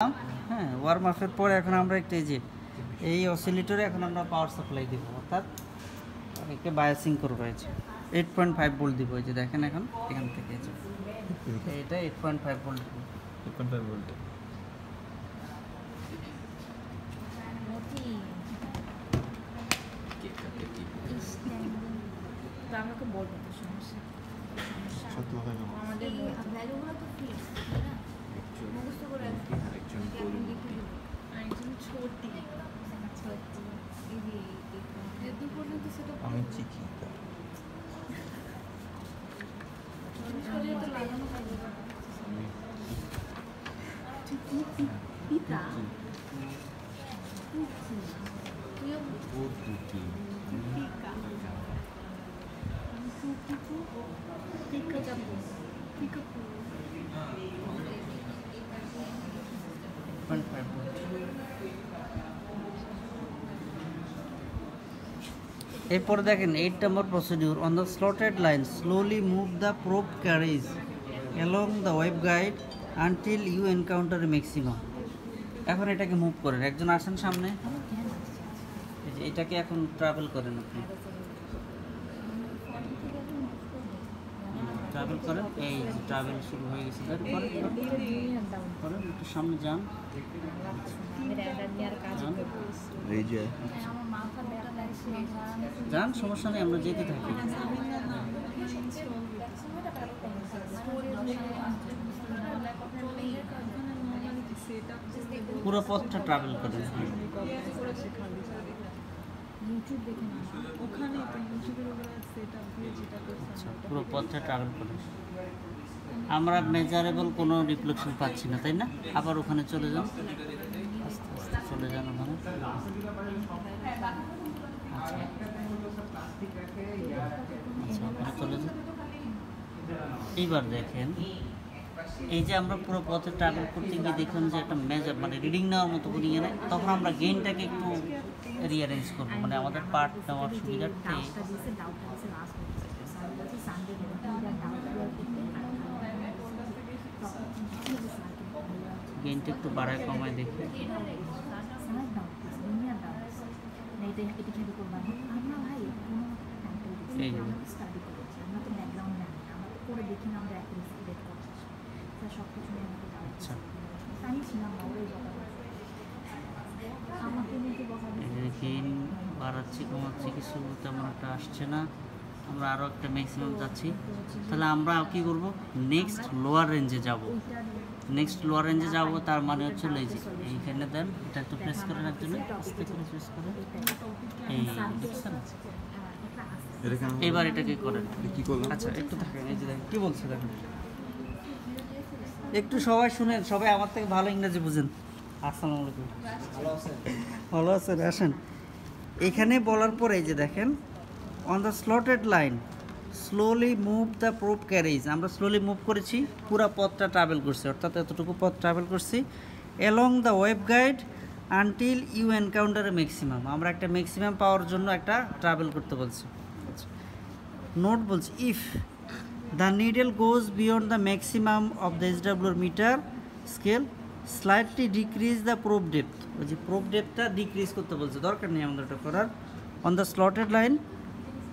হ্যাঁ, ওয়ার্ম আপের পরে এখন আমরা একটা এই অসিলেটরে এখন আমরা পাওয়ার সাপ্লাই দিব, অর্থাৎ একটা বায়াসিং করবো। 8.5 ভোল্ট দিব। এই যে দেখেন এখন এখান থেকে এটা 8.5 ভোল্ট দিব। 8.5 ভোল্ট আমাকে বলবো তো সমস্যা আমাদের ভ্যালুগুলো তো ফিক্স না, মুখস্থ করে আরেকজন ছোটি এই যে পর্যন্ত সেটা আমি চিকি লাগানো পিতা এরপর দেখেন 8 নম্বর procedure. On the slotted line slowly move the probe carriage along the waveguide until you encounter maximum. এখন এটাকে মুভ করেন, একজন আসেন সামনে, এটাকে এখন ট্রাভেল করেন, আপনি ট্রাভেল করেন। এই যে ট্রাভেল শুরু হয়ে গেছে, করেন একটু সামনে যান, এই যে যান, সমস্যা নেই, আমরা যেতে থাকি। পুরো পথটা ট্রাভেল করেন, পুরো পথটা ট্রাভেল করেন। আমরা মেজারেবল কোনো রিফ্লেকশন পাচ্ছি না, তাই না? আবার ওখানে চলে যান, আস্তে আস্তে চলে যান ওখানে। চলে যান। এইবার দেখেন, এই যে আমরা পুরো পথে ট্রাভেল করতে গিয়ে দেখুন যে একটা মেজার মানে রিডিং নেওয়ার মতো করি না, তখন আমরা গেইনটাকে একটু রিঅ্যারেঞ্জ করবো, মানে আমাদের পার্ট নেওয়ার সুবিধার্থে গেইনটা একটু বাড়ায় কমায় দেখি। এই যে গেইন বাড়াচ্ছি কমাচ্ছি, কিছু তেমন একটা আসছে না, আমরা আরও একটা ম্যাক্সিমাম যাচ্ছি। তাহলে আমরা কী করব, নেক্সট লোয়ার রেঞ্জে যাব। নেক্সট লোয়ার রেঞ্জে যাব, তার মানে হচ্ছে এইখানে দেন, এটা একটু প্রেস করেন, একজন্য আস্তে করে প্রেস করেন। এই দেখছেন, এবার এটাকে করেন। আচ্ছা একটু থাকেন, এই যে দেখেন কী বলছে, দেখেন একটু সবাই শুনেন, সবাই আমার থেকে ভালো ইংরেজি বুঝেন। আসসালামু আলাইকুম, ভালো আছেন? আসেন, এখানে বলার পরে এই যে দেখেন, on the slotted line slowly move the probe carriage. আমরা স্লোলি মুভ করেছি, পুরো পথটা ট্রাভেল করছি, অর্থাৎ এতটুকু পথ ট্রাভেল করছি। Along the waveguide until you encounter a maximum. আমরা একটা ম্যাক্সিমাম পাওয়ার জন্য একটা ট্রাভেল করতে বলছি। নোট বলছি, if the needle goes beyond the maximum of the SW meter scale slightly decrease the probe depth. ওই যে প্রোব ডেপথটা ডিক্রিজ করতে বলছে, দরকার নেই আমাদের এটা করার। On the slotted line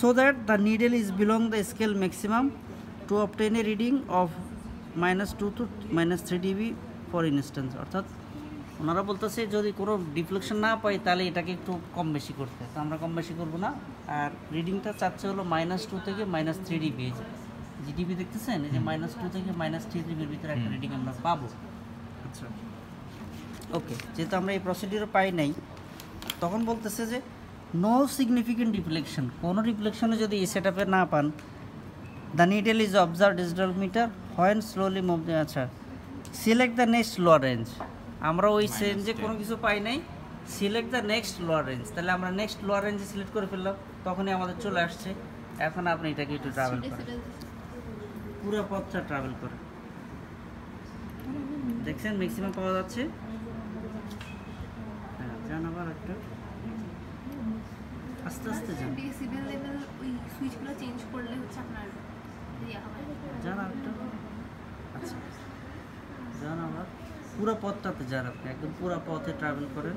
so that the needle is below the scale maximum to obtain a reading of -2 to -3 dB for instance। অর্থাৎ ওনারা বলতেছে যদি কোনো ডিফ্লেকশন না পাই তাহলে এটাকে একটু কম বেশি করতে, তো আমরা কম বেশি করবো না। আর রিডিংটা চাচ্ছে হলো -2 থেকে -3 dB। জিডিবি দেখতেছেন, এই যে -2 থেকে -3 dBর ভিতরে একটা রিডিং আমরা পাবো। আচ্ছা ওকে, যেহেতু আমরা এই প্রসিডিউর পাই নাই, তখন বলতেছে যে নো সিগনিফিকেন্ট রিফ্লেকশন, কোনো রিফ্লেকশনে যদি এই সেট আপে না পান, the needle is observe digital meter when slowly move. আচ্ছা, select the next lower range. আমরা ওই রেঞ্জে কোনো কিছু পাই নাই, select the next lower range. তাহলে আমরা নেক্সট লোয়ার রেঞ্জে সিলেক্ট করে ফেললাম, তখনই আমাদের চলে আসছে। এখন আপনি এটাকে একটু ট্রাভেল করেন, পুরো পথটা ট্রাভেল করেন। দেখছেন ম্যাক্সিমাম পাওয়া যাচ্ছে। হ্যাঁ, যান আবার একটা আস্তে আস্তে যান, ডেসিবেল লেভেল ওই সুইচগুলো চেঞ্জ করলে হচ্ছে আপনার ইয়া হবে। যান আরেকটা, আচ্ছা যান আবার পুরো পথটাতে যান আপনি, একদম পুরো পথে ট্রাভেল করেন।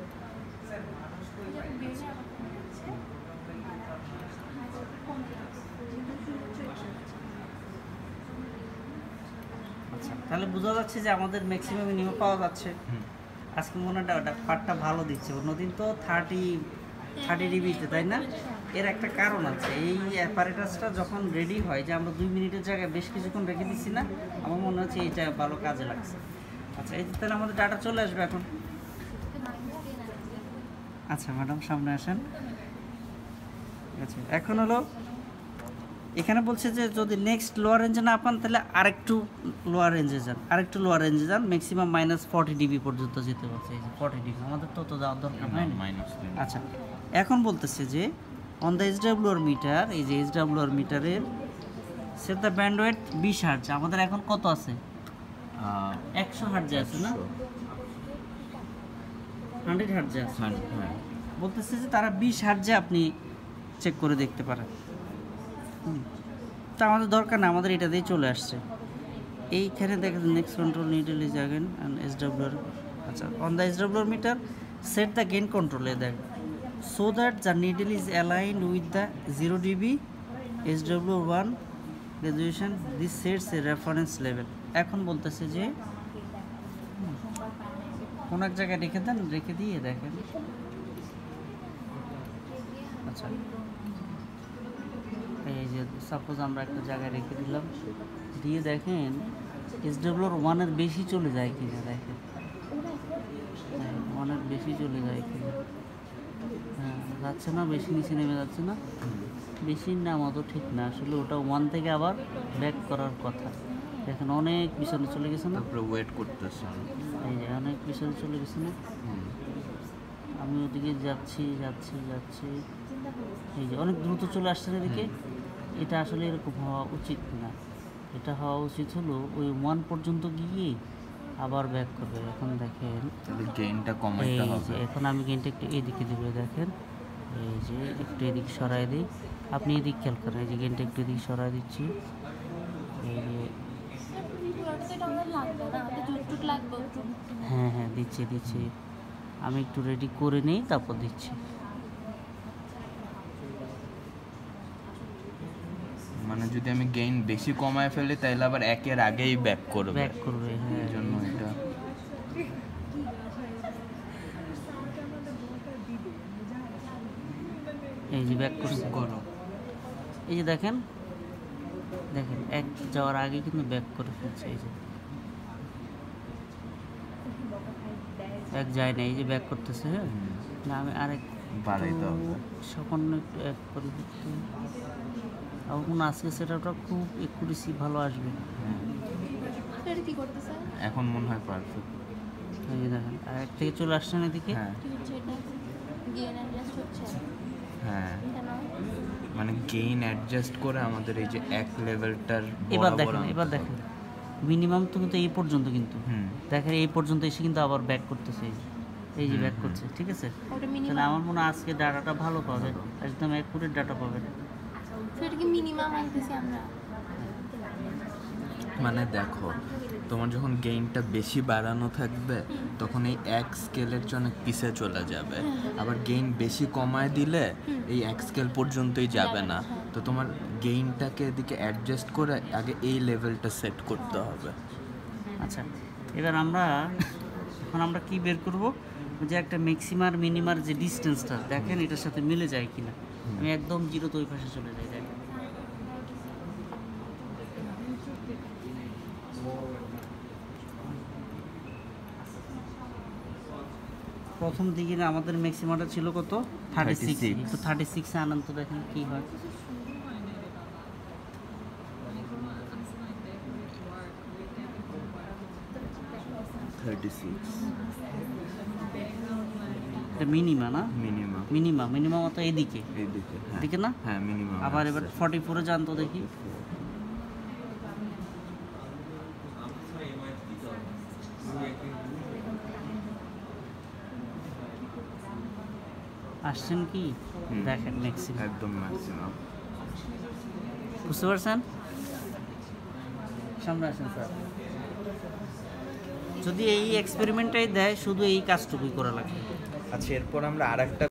আচ্ছা, তাহলে বোঝা যাচ্ছে যে আমাদের ম্যাক্সিমাম মিনিমাম পাওয়া যাচ্ছে। আজকে মনে হয় ওটা পার্টটা ভালো দিচ্ছে, অন্যদিন তো 30 ডিবিতে, তাই না? এর একটা কারণ আছে, এই অ্যাপারেটাসটা যখন রেডি হয়, যে আমরা 2 মিনিটের জায়গায় বেশ কিছুক্ষণ রেখে দিচ্ছি না, আমার মনে হচ্ছে এইটা ভালো কাজে লাগছে। আচ্ছা, এই যে তাহলে আমাদের ডাটা চলে আসবে এখন। আচ্ছা ম্যাডাম, সামনে আসেন। আচ্ছা, এখন হলো এখানে বলছে যে যদি নেক্সট লোয়ার রেঞ্জে না পান তাহলে আরেকটু লোয়ার রেঞ্জে যান, ম্যাক্সিমাম -40 ডিবি পর্যন্ত যেতে পারছে। এই যে 40 ডিবি, আমাদের তো যাওয়ার দরকার হয় না। আচ্ছা, এখন বলতেছে যে অন দ্য SWR মিটার, এই যে SWR মিটারের সেট দ্য ব্যান্ডউইথ 20 হার্জ, আমাদের এখন কত আছে? 100 হার্জে আছে না? 100 হার্জে আছে। বলতেছে যে তারা 20 হার্জে আপনি চেক করে দেখতে পারেন। তা আমাদের দরকার না, আমাদের এটা দিয়ে চলে আসছে। এইখানে দেখেন next control needle is again and SWR। আচ্ছা, on the SWR metre set the gain কন্ট্রোলে দেখ, so that the needle is aligned with the 0 DB SWR1 graduation, this sets A reference level. এখন বলতেছে যে কোন এক জায়গায় রেখে দেন, রেখে দিয়ে দেখেন। আচ্ছা, এই যে সাপোজ আমরা একটা জায়গায় রেখে দিলাম, দিয়ে দেখেন SWR1 এর বেশি চলে যায় কিনা, দেখেন 1 এর বেশি চলে যায় কিনা। হ্যাঁ, যাচ্ছে না, বেশি নিচে নেমে যাচ্ছে না, বেশি নামা তো ঠিক না আসলে, ওটা 1 থেকে আবার ব্যাক করার কথা। দেখেন অনেক পিছনে চলে গেছে না, তারপরে ওয়েট করতেছে। এই যে অনেক পিছনে চলে গেছে না, আমি ওদিকে যাচ্ছি, এই যে অনেক দ্রুত চলে আসছে না এদিকে। এটা আসলে এরকম হওয়া উচিত না, এটা হওয়া উচিত হলো ওই 1 পর্যন্ত গিয়ে আবার ব্যাক করবে। এখন দেখেন তাহলে গেইনটা কমাইতে এই হবে। যে এখন আমি গেইনটা একটু এদিকে দিব, দেখেন এই যে একটু এদিকে সরাই দিই, আপনি এদিক খেয়াল করেন, এই যে গেইনটা একটু এদিকে সরাই দিচ্ছি, এই যে হ্যাঁ দিচ্ছি, আমি একটু রেডি করে নেই তারপর দিচ্ছি। মানে যদি আমি গেইন বেশি কমায় ফেলি তাহলে আবার একের আগেই ব্যাক করবে, হ্যাঁ, এই জন্য এটা এই যে ব্যাক করছে, এই যে দেখেন এক যাওয়ার আগে কিন্তু ব্যাক করে ফেলছে। এই যে এক যায় না, এই যে ব্যাক করতেছে। হ্যাঁ, না আমি আরেক বাড়াইতে হবে, সামান্য একটু এক করে দিচ্ছি। আমার মনে আজকে সেটাটা খুব একুরেসি ভালো আসবে। এখন মনে হয় পারফেক্ট। এই যে দেখেন আর এক থেকে চলে আসছেন এদিকে। হ্যাঁ, মানে গেইন অ্যাডজাস্ট করে আমাদের এই যে এক লেভেলটার এবার দেখেন মিনিমাম তো কিন্তু এই পর্যন্ত, কিন্তু দেখেন এই পর্যন্ত এসে কিন্তু আবার ব্যাক করতেছে, এই যে ব্যাক করছে, ঠিক আছে। তাহলে আমার মনে হয় আজকে ডাটাটা ভালো পাবে, একদম অ্যাকুরেট ডাটা পাবেন। মানে দেখো, তোমার যখন গেইনটা বেশি বাড়ানো থাকবে তখন এই এক স্কেলের চেয়ে অনেক পিছে চলে যাবে, আবার গেইন বেশি কমায় দিলে এই এক স্কেল পর্যন্তই যাবে না। তো তোমার গেইনটাকে এদিকে অ্যাডজাস্ট করে আগে এই লেভেলটা সেট করতে হবে। আচ্ছা, এবার আমরা কি বের করব, যে একটা ম্যাক্সিমার মিনিমার যে ডিস্টেন্সটা দেখেন এটার সাথে মিলে যায় কিনা। আমি একদম জিরো তো ওই পাশে চলে যাই, দেখেন প্রথম দিকে না আমাদের ম্যাক্সিমামটা ছিল কত, 36। তো 36 আনন্দ তো দেখেন কি হয়। মিনিমা না, মিনিমাম তো এদিকে না। হ্যাঁ, মিনিমাম। আবার এবার 44-এ যান তো দেখি। আসছেন কি দেখেন, ম্যাক্সিমাম একদম ম্যাক্সিমাম। বুঝতে পারছেন? সামনে আসেন স্যার। যদি এই এক্সপেরিমেন্টটাই দেয় শুধু এই কাজটুকুই করা লাগবে। আচ্ছা, এরপর আমরা আরেকটা